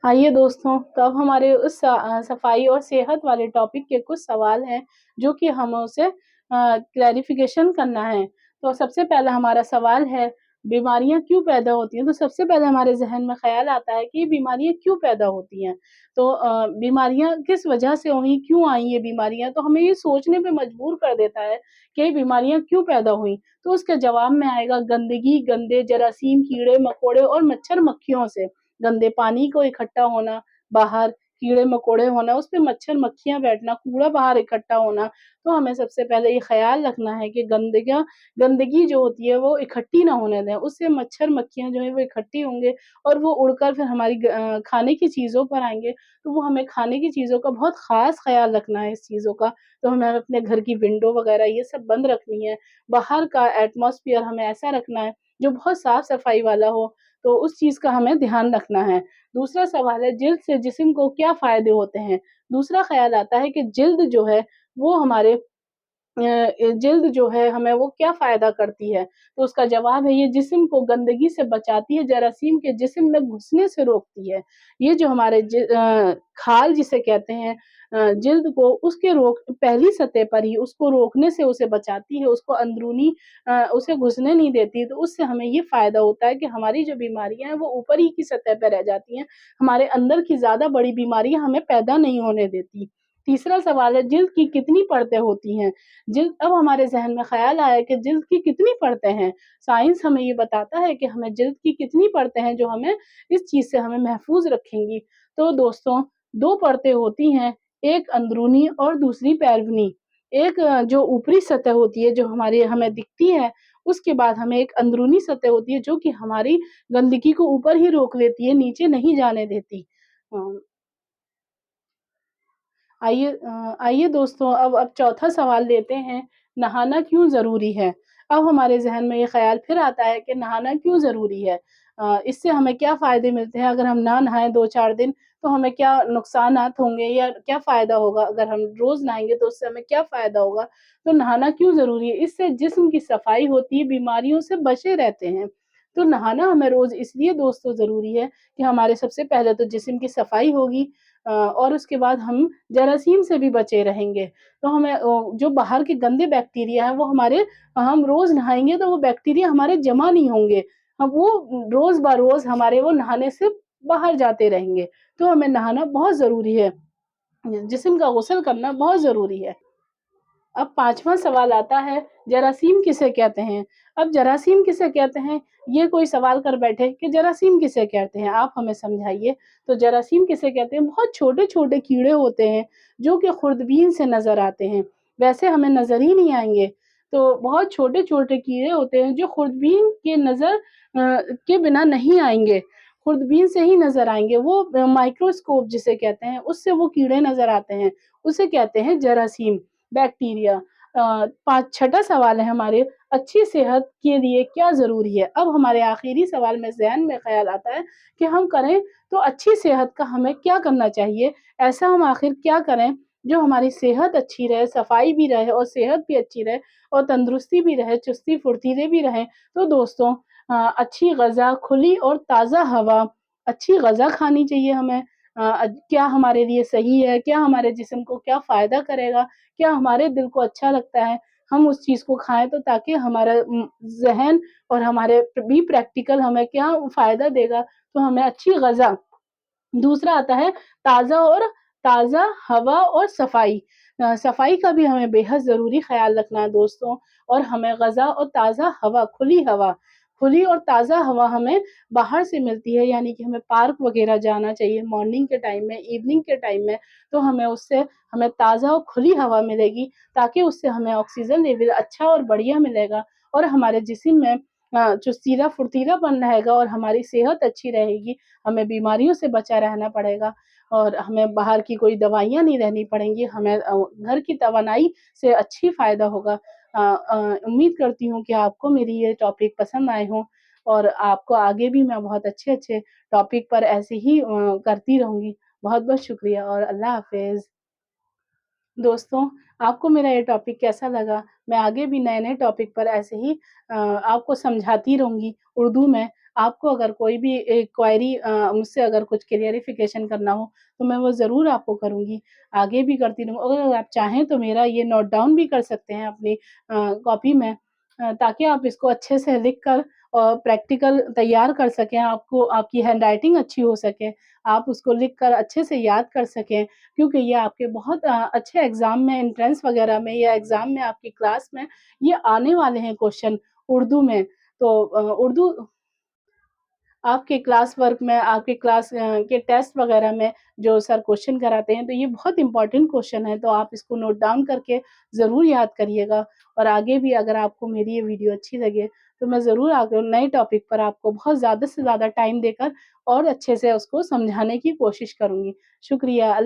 आइए दोस्तों, तो अब हमारे उस सफाई और सेहत वाले टॉपिक के कुछ सवाल हैं, जो कि हमें उसे क्लैरिफ़िकेशन करना है। तो सबसे पहला हमारा सवाल है, बीमारियाँ क्यों पैदा होती हैं? तो सबसे पहले हमारे ज़हन में ख़्याल आता है कि बीमारियाँ क्यों पैदा होती हैं? तो बीमारियाँ किस वजह से हुईं, क्यों आई ये बीमारियाँ? तो हमें ये सोचने पे मजबूर कर देता है कि ये बीमारियाँ क्यों पैदा हुईं? तो उसके जवाब में आएगा गंदगी, गंदे जरासीम, कीड़े-मकोड़े और मच्छर-मक्खियों से। गंदे पानी को इकट्ठा होना, बाहर कीड़े-मकोड़े होना, उसपे मच्छर-मक्खियाँ बैठना, कूड़ा बाहर इकट्ठा होना। तो हमें सबसे पहले ये ख़्याल रखना है कि गंदगी जो होती है वो इकट्ठी ना होने दें, उससे मच्छर-मक्खियाँ जो हैं वो इकट्ठी होंगे और वो उड़कर फिर हमारी खाने की चीज़ों पर आएँगे। तो वो हमें खाने की चीज़ों का बहुत ख़ास ख़्याल रखना है इस चीज़ों का। तो हमें अपने घर की विंडो वग़ैरह ये सब बंद रखनी है। बाहर का एटमॉस्फियर हमें ऐसा रखना है जो बहुत साफ-सफाई वाला हो। तो उस चीज़ का हमें ध्यान रखना है। दूसरा सवाल है जिल्द से जिस्म को क्या फ़ायदे होते हैं? दूसरा ख़्याल आता है कि जिल्द जो है वो हमारे जिल्द जो है हमें वो क्या फ़ायदा करती है? तो उसका जवाब है ये जिस्म को गंदगी से बचाती है, जरासीम के जिस्म में घुसने से रोकती है। ये जो हमारे खाल जिसे कहते हैं जिल्द को उसके रोक पहली सतह पर ही उसको रोकने से उसे बचाती है, उसको अंदरूनी उसे घुसने नहीं देती, तो उससे हमें ये फ़ायदा होता है कि हमारी जो बीमारियाँ हैं वो ऊपर ही की सतह पे रह जाती हैं, हमारे अंदर की ज़्यादा बड़ी बीमारियाँ हमें पैदा नहीं होने देती। तीसरा सवाल है जिल्द की कितनी परतें होती हैं? जिल्द अब हमारे ज़हन में ख़्याल आया कि जिल्द की कितनी परतें हैं? साइंस हमें ये बताता है कि हमें जिल्द की कितनी परतें हैं जो हमें इस चीज़ से हमें महफ़ूज़ रखेंगी। तो दोस्तों 2 परतें होती हैं, एक अंदरूनी और दूसरी पैरवनी। एक जो ऊपरी सतह होती है जो हमारी हमें दिखती है, उसके बाद हमें एक अंदरूनी सतह होती है जो कि हमारी गंदगी को ऊपर ही रोक लेती है, नीचे नहीं जाने देती। अ आइए दोस्तों अब चौथा सवाल लेते हैं, नहाना क्यों ज़रूरी है? अब हमारे ज़हन में ये ख़्याल फिर आता है कि नहाना क्यों ज़रूरी है? इससे हमें क्या फ़ायदे मिलते हैं? अगर हम ना नहाएँ 2-4 दिन तो हमें क्या नुकसानात होंगे या क्या फ़ायदा होगा? अगर हम रोज़ नहाएँगे तो उससे हमें क्या फ़ायदा होगा? तो नहाना क्यों ज़रूरी है? इससे जिस्म की सफ़ाई होती है, बीमारियों से बचे रहते हैं। तो नहाना हमें रोज़ इसलिए दोस्तों ज़रूरी है कि हमारे सबसे पहले तो जिस्म की सफ़ाई होगी और उसके बाद हम जरासीम से भी बचे रहेंगे। तो हमें जो बाहर के गंदे बैक्टीरिया हैं वो हमारे हम रोज़ नहाएँगे तो वो बैक्टीरिया हमारे जमा नहीं होंगे। हम वो रोज़ ब-रोज़ हमारे वो नहाने से बाहर जाते रहेंगे। तो हमें नहाना बहुत ज़रूरी है। जिस्म का गुस्ल करना बहुत ज़रूरी है। अब 5वाँ सवाल आता है, जरासीम किसे कहते हैं? अब जरासीम किसे कहते हैं? ये कोई सवाल कर बैठे कि जरासीम किसे कहते हैं? आप हमें समझाइए। तो जरासीम किसे कहते हैं? बहुत छोटे-छोटे कीड़े होते हैं, जो कि खुर्दबीन से नज़र आते हैं। वैसे हमें नज़र ही नहीं आएँगे। तो बहुत छोटे-छोटे कीड़े होते हैं, जो खुर्दबीन के नज़र के बिना नहीं आएँगे। खुर्दबीन से ही नज़र आएँगे। वो माइक्रोस्कोप जिसे कहते हैं, उससे वो कीड़े नज़र आते हैं। उसे कहते हैं जरासीम। बैक्टीरिया 6वाँ सवाल है हमारे अच्छी सेहत के लिए क्या ज़रूरी है? अब हमारे आखिरी सवाल में ज़हन में ख़्याल आता है कि हम करें तो अच्छी सेहत का हमें क्या करना चाहिए? ऐसा हम आखिर क्या करें जो हमारी सेहत अच्छी रहे, सफाई भी रहे और सेहत भी अच्छी रहे और तंदुरुस्ती भी रहे, चुस्ती-फुर्तीले भी रहें। तो दोस्तों अच्छी ग़ज़ा, खुली और ताज़ा हवा, अच्छी ग़ज़ा खानी चाहिए हमें। क्या हमारे लिए सही है? क्या हमारे जिस्म को क्या फ़ायदा करेगा? क्या हमारे दिल को अच्छा लगता है, हम उस चीज़ को खाएँ तो ताकि हमारा ज़हन और हमारे भी प्रैक्टिकल हमें क्या फ़ायदा देगा, तो हमें अच्छी ग़ज़ा दूसरा आता है ताज़ा हवा और सफाई। सफाई का भी हमें बेहद ज़रूरी ख़्याल रखना है दोस्तों और हमें ग़ज़ा और ताज़ा हवा, खुली और ताज़ा हवा हमें बाहर से मिलती है यानी कि हमें पार्क वग़ैरह जाना चाहिए मॉर्निंग के टाइम में, इवनिंग के टाइम में, तो हमें ताज़ा और खुली हवा मिलेगी ताकि उससे हमें ऑक्सीजन लेवल अच्छा और बढ़िया मिलेगा और हमारे जिस्म में चुस्तीला-फुर्तीलापन रहेगा और हमारी सेहत अच्छी रहेगी। हमें बीमारियों से बचा रहना पड़ेगा और हमें बाहर की कोई दवाइयाँ नहीं लेनी पड़ेंगी, हमें घर की तवानाई से अच्छी फ़ायदा होगा। उम्मीद करती हूँ कि आपको मेरी ये टॉपिक पसंद आए हों और आपको आगे भी मैं बहुत अच्छे-अच्छे टॉपिक पर ऐसे ही करती रहूँगी। बहुत-बहुत शुक्रिया और अल्लाह हाफ़िज़। दोस्तों, आपको मेरा ये टॉपिक कैसा लगा? मैं आगे भी नए-नए टॉपिक पर ऐसे ही आपको समझाती रहूँगी उर्दू में। आपको अगर कोई भी क्वेरी मुझसे अगर कुछ क्लियरिफ़िकेशन करना हो, तो मैं वो ज़रूर आपको करूँगी, आगे भी करती रहूँ। अगर आप चाहें तो मेरा ये नोट डाउन भी कर सकते हैं अपनी कॉपी में, ताकि आप इसको अच्छे से लिख कर और प्रैक्टिकल तैयार कर सकें, आपको आपकी हैंडराइटिंग अच्छी हो सके, आप उसको लिख कर अच्छे से याद कर सकें। क्योंकि ये आपके बहुत अच्छे एग्ज़ाम में एंट्रेंस वग़ैरह में या एग्ज़ाम में आपकी क्लास में ये आने वाले हैं क्वेश्चन उर्दू में। तो उर्दू आपके क्लास वर्क में, आपके क्लास के टेस्ट वग़ैरह में जो सर क्वेश्चन कराते हैं, तो ये बहुत इम्पोर्टेंट क्वेश्चन है, तो आप इसको नोट डाउन करके ज़रूर याद करिएगा। और आगे भी अगर आपको मेरी ये वीडियो अच्छी लगे, तो मैं ज़रूर आगे नए टॉपिक पर आपको बहुत ज़्यादा से ज़्यादा टाइम देकर और अच्छे से उसको समझाने की कोशिश करूँगी। शुक्रिया।